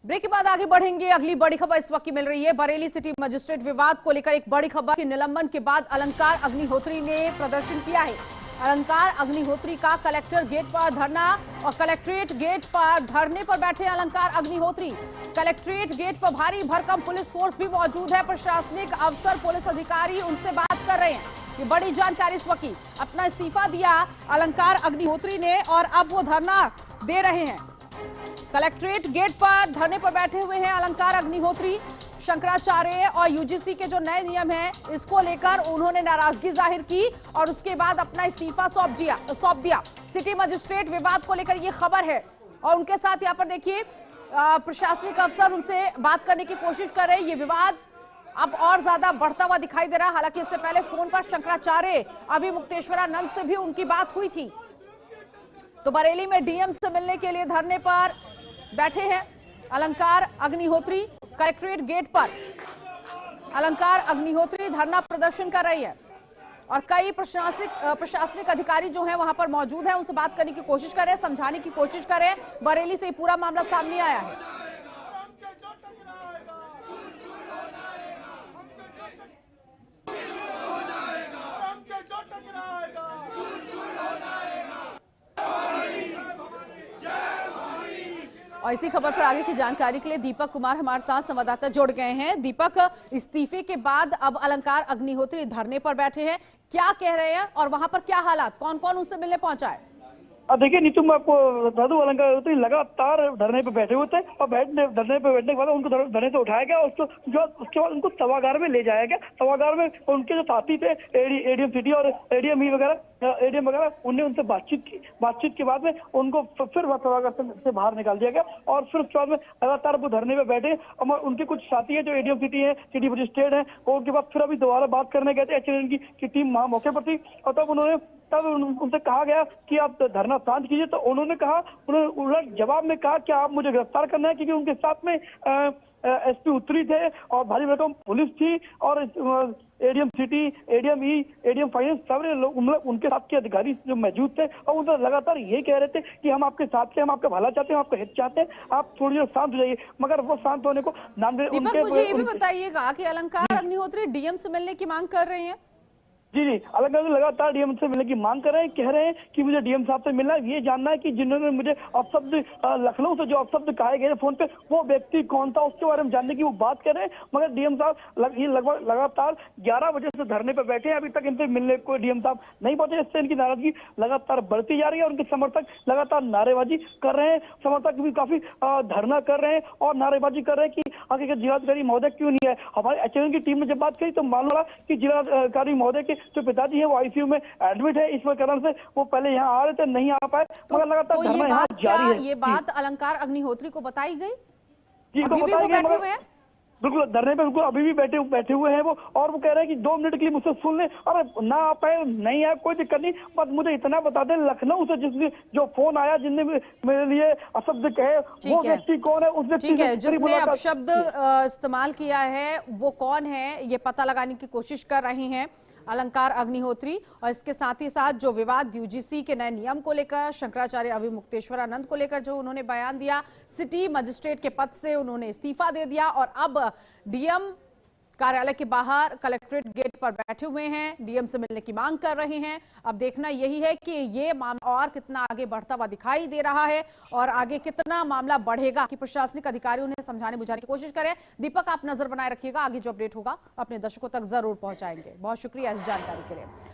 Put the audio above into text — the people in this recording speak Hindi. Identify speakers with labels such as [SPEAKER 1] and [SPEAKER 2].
[SPEAKER 1] ब्रेक के बाद आगे बढ़ेंगे। अगली बड़ी खबर इस वक्त की मिल रही है। बरेली सिटी मजिस्ट्रेट विवाद को लेकर एक बड़ी खबर की निलंबन के बाद अलंकार अग्निहोत्री ने प्रदर्शन किया है। अलंकार अग्निहोत्री का कलेक्टर गेट पर धरना और कलेक्ट्रेट गेट पर धरने पर बैठे अलंकार अग्निहोत्री। कलेक्ट्रेट गेट पर भारी भरकम पुलिस फोर्स भी मौजूद है। प्रशासनिक अफसर, पुलिस अधिकारी उनसे बात कर रहे हैं। ये बड़ी जानकारी इस वक्त की। अपना इस्तीफा दिया अलंकार अग्निहोत्री ने और अब वो धरना दे रहे हैं। कलेक्ट्रेट गेट पर धरने पर बैठे हुए हैं अलंकार अग्निहोत्री। शंकराचार्य और यूजीसी के जो नए नियम हैं इसको लेकर उन्होंने नाराजगी जाहिर की और उसके बाद अपना इस्तीफा सौंप दिया। सिटी मजिस्ट्रेट विवाद को लेकर ये खबर है और उनके साथ यहाँ पर देखिए प्रशासनिक अफसर उनसे बात करने की कोशिश कर रहे हैं। ये विवाद अब और ज्यादा बढ़ता हुआ दिखाई दे रहा है। हालांकि इससे पहले फोन पर शंकराचार्य अभिमुक्तेश्वरानंद से भी उनकी बात हुई थी। तो बरेली में डीएम से मिलने के लिए धरने पर बैठे हैं अलंकार अग्निहोत्री। कलेक्ट्रेट गेट पर अलंकार अग्निहोत्री धरना प्रदर्शन कर रही है और कई प्रशासनिक अधिकारी जो हैं वहां पर मौजूद हैं। उनसे बात करने की कोशिश कर रहे हैं, समझाने की कोशिश कर रहे हैं। बरेली से पूरा मामला सामने आया है। और इसी खबर पर आगे की जानकारी के लिए दीपक कुमार हमारे साथ संवाददाता जुड़ गए हैं। दीपक, इस्तीफे के बाद अब अलंकार अग्निहोत्री धरने पर बैठे हैं, क्या कह रहे हैं और वहां पर क्या हालात, कौन कौन उनसे मिलने पहुंचा है?
[SPEAKER 2] देखिए नीतू, मैं आपको बता दूं, अलंकार अग्निहोत्री लगातार धरने पे बैठे हुए थे और धरने पे बैठने के बाद उनको धरने से उठाया गया और उसके बाद उनको सभागार में ले जाया गया। सभागार में उनके जो साथी थे एडीएम सिटी और एडीएम वगैरह उन्हें उनसे बातचीत की। बातचीत के बाद में उनको फिर सभागार से बाहर निकाल दिया गया और फिर उसके बाद में लगातार वो धरने पे बैठे। और उनके कुछ साथी है जो एडीएम सिटी है, सिटी मजिस्ट्रेट है, और उनके बाद फिर अभी दोबारा बात करने गए थे। एचएन की टीम वहां मौके पर थी और तब उनसे कहा गया कि आप धरना शांत कीजिए। तो उन्होंने उलट जवाब में कहा कि आप मुझे गिरफ्तार करना है, क्योंकि उनके साथ में एसपी उत्तरी थे और भारी भरकम पुलिस थी और ADM city, ADM ADM finance सारे लोग उनके साथ के अधिकारी जो मौजूद थे और उनसे लगातार ये कह रहे थे कि हम आपके साथ थे, हम आपका भला चाहते हैं, हम आपका हित चाहते हैं, आप थोड़ी देर शांत हो जाइए। मगर वो शांत होने को नाम दे।
[SPEAKER 1] मुझे ये भी बताइएगा कि अलंकार अग्निहोत्री डीएम से मिलने की मांग कर रहे हैं।
[SPEAKER 2] जी, अलग लगातार डीएम से मिलने की मांग कर रहे हैं। कह रहे हैं कि मुझे डीएम साहब से मिलना है, ये जानना है कि जिन्होंने मुझे अपशब्द लखनऊ से जो अपशब्द कहे गए फोन पे वो व्यक्ति कौन था, उसके बारे में जानने की वो बात कर रहे हैं। मगर डीएम साहब ये लगभग लगातार 11 बजे से धरने पर बैठे हैं, अभी तक इनसे मिलने को डीएम साहब नहीं पहुंचे। इससे इनकी नाराजगी लगातार बढ़ती जा रही है और उनके समर्थक लगातार नारेबाजी कर रहे हैं। समर्थक भी काफी धरना कर रहे हैं और नारेबाजी कर रहे हैं कि आगे जिलाधिकारी महोदय क्यों नहीं है। हमारे एचएन की टीम ने जब बात करी तो मालूम पड़ा कि जिलाधिकारी महोदय के जो पिताजी है वो आईसीयू में एडमिट है, इस कारण से वो पहले यहाँ आ रहे थे, नहीं आ पाए। मगर लगातार धरना यहाँ जारी है।
[SPEAKER 1] ये बात अलंकार अग्निहोत्री को बताई गई?
[SPEAKER 2] जी, को बताई गई। बिल्कुल धरने पे बिल्कुल अभी भी बैठे हुए हैं वो, और वो कह रहे हैं कि 2 मिनट के लिए मुझसे सुन ले। अरे ना आ पाए, नहीं आए, कोई दिक्कत नहीं, बस मुझे इतना बता दें लखनऊ से जिसने जो फोन आया, जिनने मेरे लिए अपशब्द कहे, वो व्यक्ति कौन है, उस व्यक्ति
[SPEAKER 1] जिसने अपशब्द इस्तेमाल किया है वो कौन है, ये पता लगाने की कोशिश कर रहे हैं अलंकार अग्निहोत्री। और इसके साथ ही साथ जो विवाद यूजीसी के नए नियम को लेकर, शंकराचार्य अभिमुक्तेश्वरानंद को लेकर जो उन्होंने बयान दिया, सिटी मजिस्ट्रेट के पद से उन्होंने इस्तीफा दे दिया और अब डीएम कार्यालय के बाहर कलेक्ट्रेट गेट पर बैठे हुए हैं, डीएम से मिलने की मांग कर रहे हैं। अब देखना यही है कि ये मामला और कितना आगे बढ़ता हुआ दिखाई दे रहा है और आगे कितना मामला बढ़ेगा कि प्रशासनिक अधिकारी उन्हें समझाने बुझाने की कोशिश करें। दीपक, आप नजर बनाए रखिएगा, आगे जो अपडेट होगा अपने दर्शकों तक जरूर पहुंचाएंगे। बहुत शुक्रिया इस जानकारी के लिए।